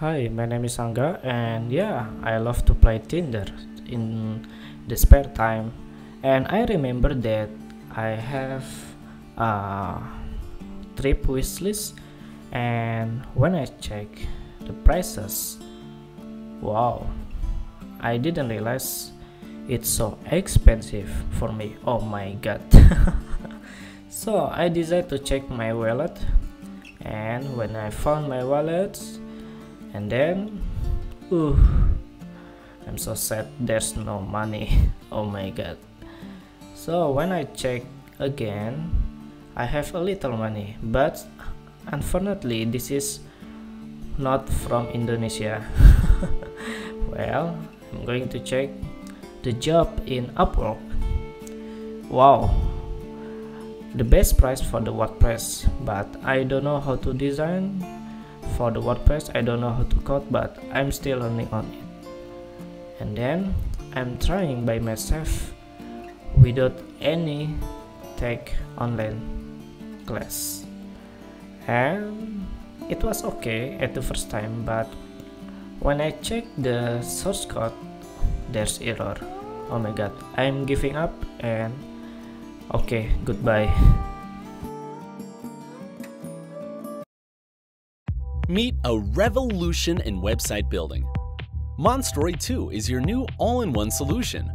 Hi, my name is Angga, and yeah, I love to play Tinder in the spare time. And I remember that I have a trip wish list, and when I check the prices, wow, I didn't realize it's so expensive for me. Oh my god. So I decided to check my wallet, and when I found my wallet, and then I'm so sad there's no money. Oh my god. So when I check again, I have a little money, but unfortunately this is not from Indonesia. Well, I'm going to check the job in Upwork. Wow, the best price for the WordPress, but I don't know how to design for the WordPress. I don't know how to code, but I'm still learning on it. And then I'm trying by myself without any tech online class, and it was okay at the first time, but when I check the source code, there's error. Oh my god, I'm giving up, and okay, goodbye. Meet a revolution in website building. Monstroid2 is your new all-in-one solution.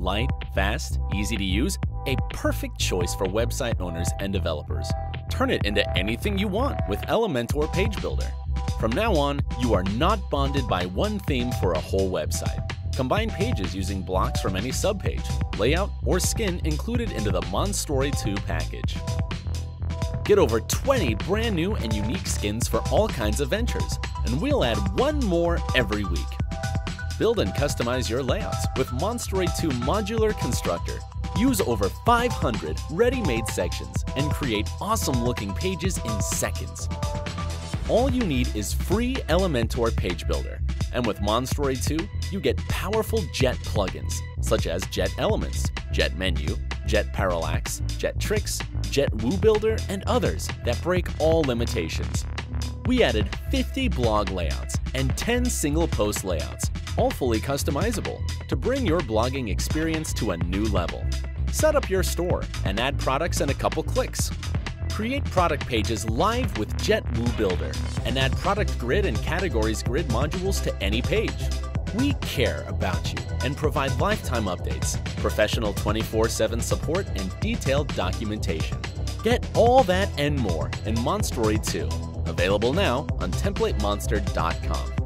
Light, fast, easy to use, a perfect choice for website owners and developers. Turn it into anything you want with Elementor Page Builder. From now on, you are not bonded by one theme for a whole website. Combine pages using blocks from any subpage, layout, or skin included into the Monstroid2 package. Get over 20 brand new and unique skins for all kinds of ventures, and we'll add one more every week. Build and customize your layouts with Monstroid2 Modular Constructor. Use over 500 ready-made sections and create awesome-looking pages in seconds. All you need is free Elementor Page Builder, and with Monstroid2, you get powerful Jet plugins such as Jet Elements, Jet Menu, Jet Parallax, Jet Tricks, Jet Woo Builder, and others that break all limitations. We added 50 blog layouts and 10 single post layouts, all fully customizable, to bring your blogging experience to a new level. Set up your store and add products in a couple clicks. Create product pages live with Jet Woo Builder and add product grid and categories grid modules to any page. We care about you and provide lifetime updates, professional 24/7 support, and detailed documentation. Get all that and more in Monstroid2, available now on TemplateMonster.com.